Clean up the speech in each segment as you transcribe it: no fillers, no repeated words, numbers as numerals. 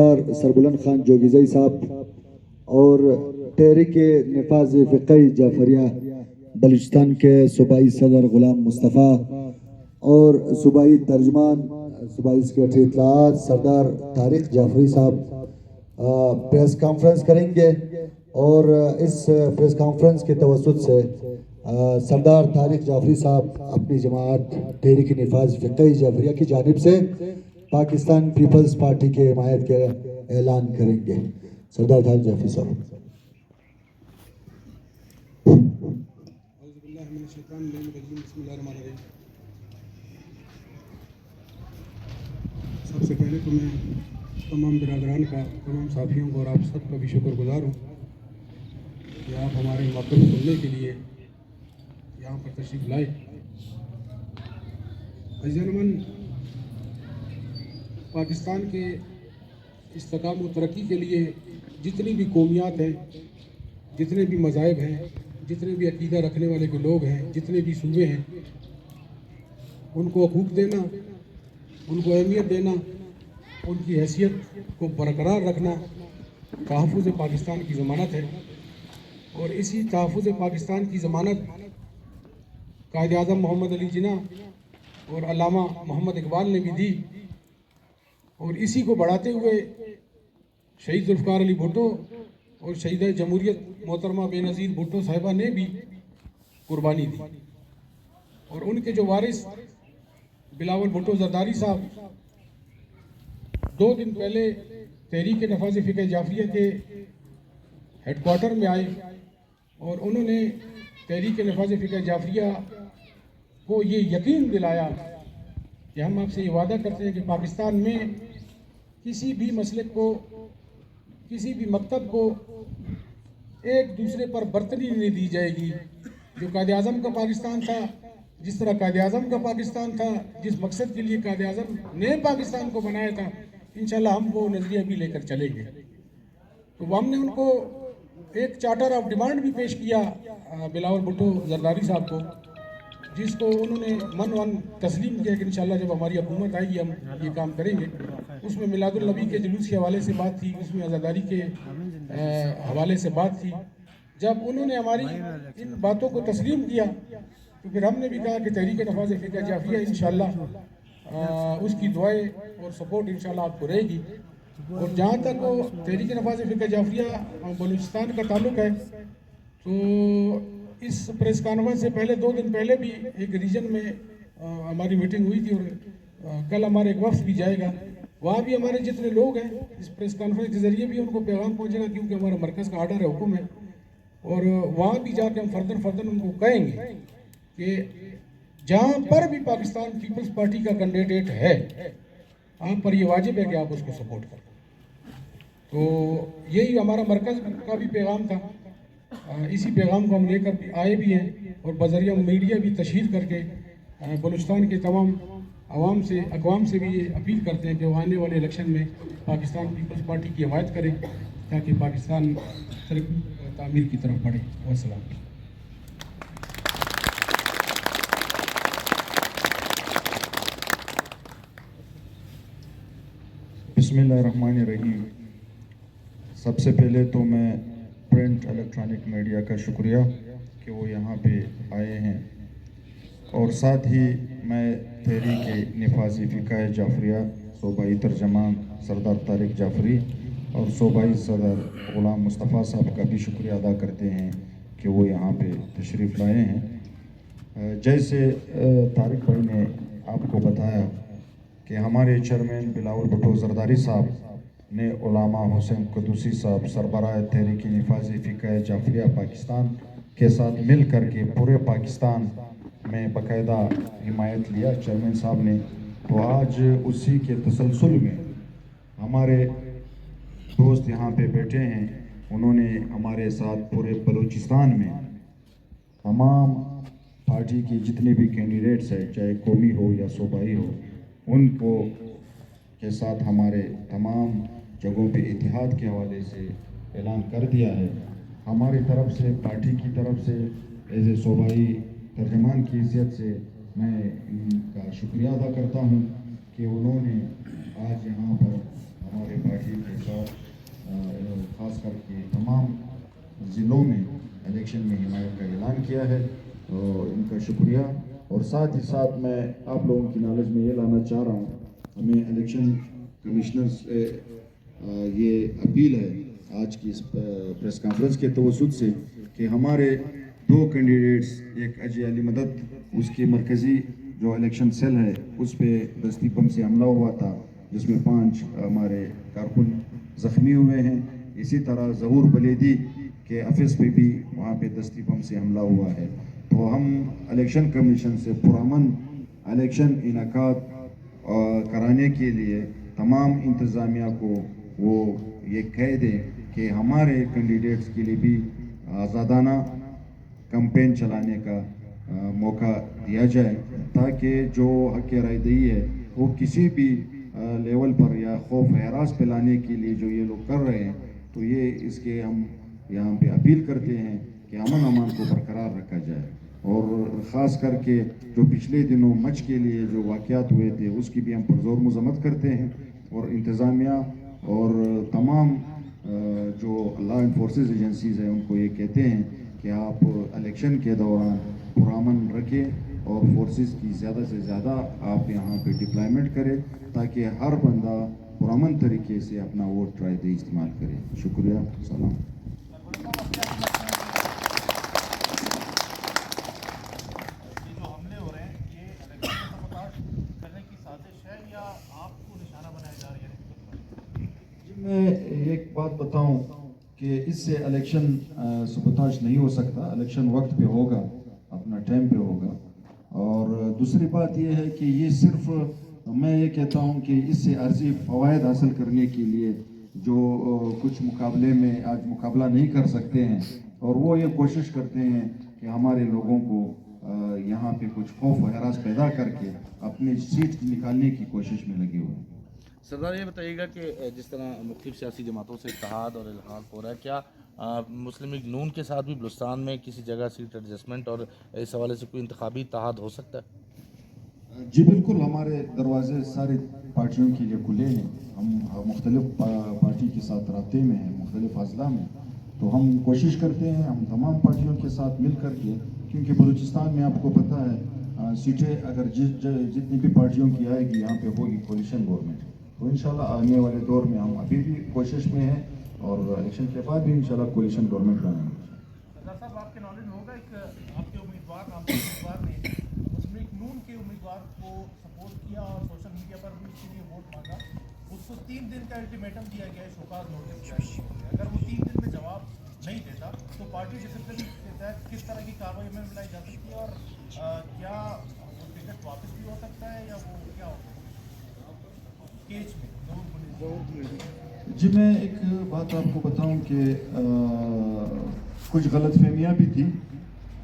سربلند خان جوگیزئی صاحب اور تحریک نفاذ فقہی جعفریہ بلوچستان کے صوبائی صدر غلام مصطفیٰ اور صوبائی ترجمان صوبائی سیکریٹری اطلاعات سردار طارق جعفری صاحب پریس کانفرنس کریں گے اور اس پریس کانفرنس کے توسط سے سردار طارق جعفری صاحب اپنی جماعت تحریک نفاذ فقہی جعفریہ کی جانب سے پاکستان پیپلز پارٹی کے حمایت کے اعلان کریں گے. سردار طارق جعفری صاحب. سب سے پہلے تو میں تمام برادران کا، تمام ساتھیوں کو اور آپ سب کا بھی شکر گزار ہوں کہ آپ ہمارے موقع کو سننے کے لیے یہاں پر تشریف لائے. عزیزان، پاکستان کے استحکام و ترقی کے لیے جتنی بھی قومیات ہیں، جتنے بھی مذاہب ہیں، جتنے بھی عقیدہ رکھنے والے کے لوگ ہیں، جتنے بھی صوبے ہیں، ان کو حقوق دینا، ان کو اہمیت دینا، ان کی حیثیت کو برقرار رکھنا تحفظ پاکستان کی ضمانت ہے. اور اسی تحفظ پاکستان کی ضمانت قائد اعظم محمد علی جناح اور علامہ محمد اقبال نے بھی دی، اور اسی کو بڑھاتے ہوئے شہید ذوالفقار علی بھٹو اور شہیدہ جمہوریت محترمہ بے نظیر بھٹو صاحبہ نے بھی قربانی دی. اور ان کے جو وارث بلاول بھٹو زرداری صاحب 2 دن پہلے تحریک نفاذ فقہ جعفریہ کے ہیڈ کوارٹر میں آئے اور انہوں نے تحریک نفاذ فقہ جعفریہ کو یہ یقین دلایا کہ ہم آپ سے یہ وعدہ کرتے ہیں کہ پاکستان میں کسی بھی مسلک کو، کسی بھی مکتب کو ایک دوسرے پر برتری نہیں دی جائے گی. جو قائد اعظم کا پاکستان تھا، جس طرح قائد اعظم کا پاکستان تھا، جس مقصد کے لیے قائد اعظم نے پاکستان کو بنایا تھا، انشاءاللہ ہم وہ نظریہ بھی لے کر چلیں گے. تو ہم نے ان کو ایک چارٹر آف ڈیمانڈ بھی پیش کیا بلاول بھٹو زرداری صاحب کو، جس کو انہوں نے من تسلیم کیا کہ انشاءاللہ جب ہماری حکومت آئے گی ہم یہ کام کریں گے. اس میں میلاد النبی کے جلوس کے حوالے سے بات تھی، اس میں عزاداری کے حوالے سے بات تھی. جب انہوں نے ہماری ان باتوں کو تسلیم کیا تو پھر ہم نے بھی کہا کہ تحریک نفاذ فقہ جعفریہ انشاءاللہ اس کی دعائیں اور سپورٹ انشاءاللہ آپ کو رہے گی. اور جہاں تک وہ تحریک نفاذ فقہ جعفریہ بلوچستان کا تعلق ہے، تو اس پریس کانفرنس سے پہلے 2 دن پہلے بھی ایک ریجن میں ہماری میٹنگ ہوئی تھی، اور کل ہمارے ایک وفد بھی جائے گا. وہاں بھی ہمارے جتنے لوگ ہیں اس پریس کانفرنس کے ذریعے بھی ان کو پیغام پہنچے گا، کیونکہ ہمارا مرکز کا آرڈر ہے، حکم ہے. اور وہاں بھی جا کے ہم فردر ان کو کہیں گے کہ جہاں پر بھی پاکستان پیپلز پارٹی کا کینڈیڈیٹ ہے، آپ پر یہ واجب ہے کہ آپ اس کو سپورٹ کریں. تو یہی ہمارا مرکز کا بھی پیغام تھا. اسی پیغام کو ہم لے کر آئے بھی ہیں، اور بذریعہ میڈیا بھی تشہیر کر کے بلوچستان کے تمام عوام سے، اقوام سے بھی یہ اپیل کرتے ہیں کہ وہ آنے والے الیکشن میں پاکستان پیپلز پارٹی کی حمایت کریں تاکہ پاکستان ترقی تعمیر کی طرف بڑھے. والسلام. بسم اللہ الرحمن الرحیم. سب سے پہلے تو میں پرنٹ الیکٹرانک میڈیا کا شکریہ کہ وہ یہاں پہ آئے ہیں، اور ساتھ ہی میں تحریک نفاذ فقہ جعفریہ صوبائی ترجمان سردار طارق جعفری اور صوبائی صدر غلام مصطفیٰ صاحب کا بھی شکریہ ادا کرتے ہیں کہ وہ یہاں پہ تشریف لائے ہیں. جیسے طارق بھائی نے آپ کو بتایا کہ ہمارے چیئرمین بلاول بھٹو زرداری صاحب نے علامہ حسین قدوسی صاحب سربراہ تحریک نفاذ فقہ جعفریہ پاکستان کے ساتھ مل کر کے پورے پاکستان میں باقاعدہ حمایت لیا چیئرمین صاحب نے. تو آج اسی کے تسلسل میں ہمارے دوست یہاں پہ بیٹھے ہیں، انہوں نے ہمارے ساتھ پورے بلوچستان میں تمام پارٹی کی جتنے بھی کینڈیڈیٹس ہیں، چاہے قومی ہو یا صوبائی ہو، ان کو کے ساتھ ہمارے تمام جگہوں پہ اتحاد کے حوالے سے اعلان کر دیا ہے. ہماری طرف سے، پارٹی کی طرف سے، ایز اے صوبائی ترجمان کی حیثیت سے میں ان کا شکریہ ادا کرتا ہوں کہ انہوں نے آج یہاں پر ہمارے پارٹی کے خاص کر کے تمام ضلعوں میں الیکشن میں حمایت کا اعلان کیا ہے، اور ان کا شکریہ۔ اور ساتھ ہی ساتھ میں آپ لوگوں کی نالج میں یہ لانا چاہ رہا ہوں، ہمیں الیکشن کمشنر سے یہ اپیل ہے آج کی اس پریس کانفرنس کے توسط سے کہ ہمارے 2 کینڈیڈیٹس، ایک اجے علی مدد، اس کی مرکزی جو الیکشن سیل ہے اس پہ دستی بم سے حملہ ہوا تھا، جس میں 5 ہمارے کارکن زخمی ہوئے ہیں۔ اسی طرح ظہور بلیدی کے آفس پہ بھی وہاں پہ دستی بم سے حملہ ہوا ہے۔ تو ہم الیکشن کمیشن سے پرامن الیکشن انعقاد کرانے کے لیے تمام انتظامیہ کو وہ یہ کہہ دیں کہ ہمارے کینڈیڈیٹس کے لیے بھی آزادانہ کمپین چلانے کا موقع دیا جائے، تاکہ جو حق رائے دہی ہے وہ کسی بھی لیول پر یا خوف ہراس پھیلانے کے لیے جو یہ لوگ کر رہے ہیں، تو یہ اس کے ہم یہاں پہ اپیل کرتے ہیں کہ امن امان کو برقرار رکھا جائے۔ اور خاص کر کے جو پچھلے دنوں مچ کے لیے جو واقعات ہوئے تھے اس کی بھی ہم پرزور مذمت کرتے ہیں، اور انتظامیہ اور تمام جو لا انفورسز ایجنسیز ہیں ان کو یہ کہتے ہیں کہ آپ الیکشن کے دوران پرامن رکھیں اور فورسز کی زیادہ سے زیادہ آپ یہاں پہ ڈپلائمنٹ کریں، تاکہ ہر بندہ پرامن طریقے سے اپنا ووٹ رائے دہی استعمال کرے۔ شکریہ، سلام۔ میں ایک بات بتاؤں کہ اس سے الیکشن سبوتاژ نہیں ہو سکتا، الیکشن وقت پہ ہوگا، اپنا ٹائم پہ ہوگا۔ اور دوسری بات یہ ہے کہ یہ صرف میں یہ کہتا ہوں کہ اس سے عارضی فوائد حاصل کرنے کے لیے جو کچھ مقابلے میں آج مقابلہ نہیں کر سکتے ہیں، اور وہ یہ کوشش کرتے ہیں کہ ہمارے لوگوں کو یہاں پہ کچھ خوف و ہراس پیدا کر کے اپنی سیٹ نکالنے کی کوشش میں لگے ہوئے ہیں۔ سردار یہ بتائیے گا کہ جس طرح مختلف سیاسی جماعتوں سے اتحاد اور الحاق ہو رہا ہے، کیا مسلم لیگ نون کے ساتھ بھی بلوچستان میں کسی جگہ سیٹ ایڈجسٹمنٹ اور اس حوالے سے کوئی انتخابی اتحاد ہو سکتا ہے؟ جی بالکل، ہمارے دروازے ساری پارٹیوں کے لیے کھلے ہیں۔ ہم مختلف پارٹی کے ساتھ رابطے میں ہیں، مختلف اضلاع میں، تو ہم کوشش کرتے ہیں ہم تمام پارٹیوں کے ساتھ مل کر کے، کیونکہ بلوچستان میں آپ کو پتہ ہے سیٹیں اگر جتنی بھی پارٹیوں کی آئے گی یہاں پہ ہوگی کولیشن گورنمنٹ، تو انشاءاللہ آنے والے دور میں ہم ابھی بھی کوشش میں ہیں اور الیکشن کے بعد بھی انشاءاللہ کولیشن گورنمنٹ بنائیں گے۔ سردار صاحب، آپ کے نالج میں ہوگا ایک آپ کے امیدوار نے مسلم لیگ نون کے امیدوار کو سپورٹ کیا اور سوشل میڈیا پر بھی اس کے لیے ووٹ مانگا، اس کو 3 دن کا الٹیمیٹم دیا گیا ہے، شوکاز نوٹس جاری کیا گیا ہے۔ اگر وہ 3 دن میں جواب نہیں دیتا تو پارٹی ڈسپلن کے تحت کس طرح کی کارروائی میں لائی جا سکتی ہے، اور کیا وہ ٹکٹ واپس بھی ہو سکتا ہے یا وہ کیا ہو سکتا ہے کیس میں؟ جی میں ایک بات آپ کو بتاؤں کہ کچھ غلط فہمیاں بھی تھی،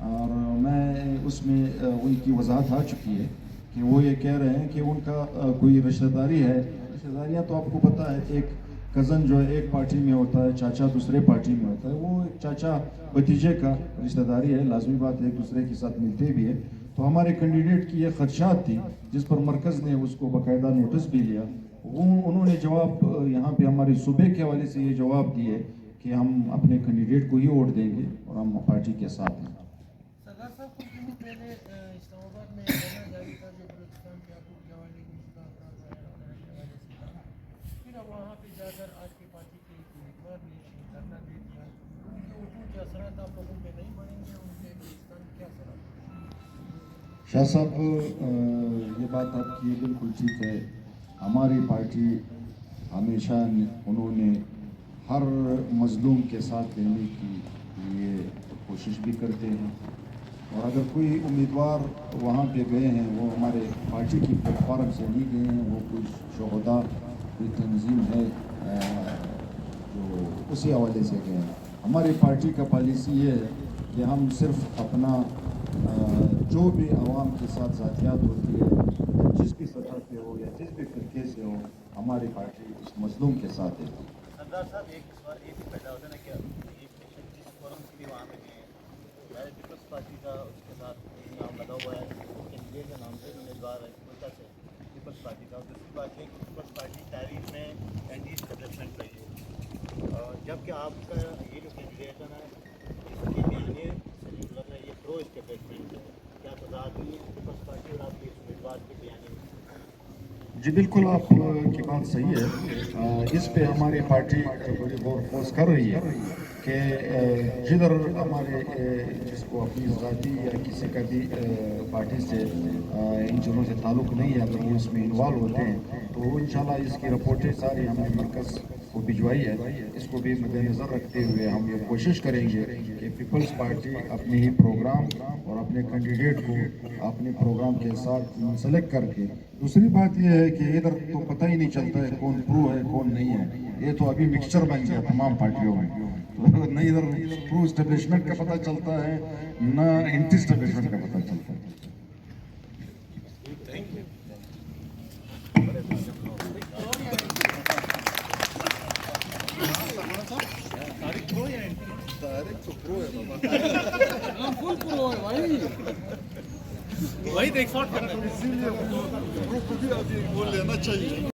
اور میں اس میں ان کی وضاحت آ چکی ہے کہ وہ یہ کہہ رہے ہیں کہ ان کا کوئی رشتہ داری ہے۔ رشتہ داریاں تو آپ کو پتہ ہے، ایک کزن جو ہے ایک پارٹی میں ہوتا ہے، چاچا دوسرے پارٹی میں ہوتا ہے، وہ ایک چاچا بھتیجے کا رشتہ داری ہے، لازمی بات ہے ایک دوسرے کے ساتھ ملتے بھی ہے۔ تو ہمارے کینڈیڈیٹ کی یہ خدشات تھی، جس پر مرکز نے اس کو باقاعدہ نوٹس بھی لیا۔ انہوں نے جواب یہاں پہ ہمارے صوبے کے حوالے سے یہ جواب دیے کہ ہم اپنے کینڈیڈیٹ کو ہی ووٹ دیں گے اور ہم پارٹی کے ساتھ ہیں۔ سردار صاحب، کچھ دنوں پہلے اسلام آباد میں بیان جاری تھا جو بلوچستان کے آبو جوانی کو پھر اب وہاں پہ جا کر آج کی پارٹی کے امیدوار نے دھرنا دے دیا، ان کے ووٹوں کے اثرات آپ لوگوں پہ نہیں پڑیں گے، ان کے بلوچستان کے کیا اثرات؟ شاہ صاحب، یہ بات آپ کی بالکل ٹھیک ہے۔ ہماری پارٹی ہمیشہ انہوں نے ہر مظلوم کے ساتھ رہنے کی لیے کوشش بھی کرتے ہیں، اور اگر کوئی امیدوار وہاں پہ گئے ہیں وہ ہمارے پارٹی کی پلیٹ فارم سے نہیں گئے ہیں، وہ کوئی شہدا کوئی تنظیم ہے جو اسی حوالے سے گئے ہیں۔ ہماری پارٹی کا پالیسی یہ ہے کہ ہم صرف اپنا جو بھی عوام کے ساتھ ذاتیات ہوتی ہے، جس بھی سطح پہ ہو یا جس بھی فرقے سے ہو، ہماری پارٹی اس مظلوم کے ساتھ ہے۔ سردار صاحب، ایک سوال یہ بھی پیدا ہوتا ہے نا کہ یہ جس فورم کے لیے وہاں پہ گئے ہیں، پیپلز پارٹی کا اس کے ساتھ نام لگا ہوا ہے، کینڈیڈیٹ کا نام سے امیدوار ہے کوئٹہ سے پیپلز پارٹی کا، اور دوسری بات یہ کہ پیپلز پارٹی تاریخ میں اینٹی اسٹیبلشمنٹ رہی ہے، اور جبکہ آپ کا یہ جو کینڈیڈیشن ہے اس کے بیانیے سے جو لگ رہا ہے یہ پرو اسٹیبلشمنٹ ہے، کیا تضاد ہوئی پیپلز پارٹی اور آپ کے امیدوار کے بیانیے میں؟ جی بالکل آپ کی بات صحیح ہے، اس پہ ہماری پارٹی بڑی غور و خوض کر رہی ہے کہ جدھر ہمارے جس کو اپنی ذاتی یا کسی کا بھی پارٹی سے ان چیزوں سے تعلق نہیں ہے، اگر وہ اس میں انوالو ہوتے ہیں تو انشاءاللہ اس کی رپورٹیں ساری ہم نے مرکز کو بھجوائی ہے۔ اس کو بھی مد نظر رکھتے ہوئے ہم یہ کوشش کریں گے کہ پیپلز پارٹی اپنے ہی پروگرام اور اپنے کینڈیڈیٹ کو اپنے پروگرام کے ساتھ سلیکٹ کر کے، دوسری بات یہ ہے کہ ادھر تو پتہ ہی نہیں چلتا ہے کون پرو ہے کون نہیں ہے، یہ تو ابھی مکسچر بن گیا تمام پارٹیوں میں، نہ ادھر پرو اسٹیبلشمنٹ کا پتہ چلتا ہے نہ اینٹی اسٹیبلشمنٹ کا پتہ چلتا ہے۔ وہی ایک شاٹ کرنا ہے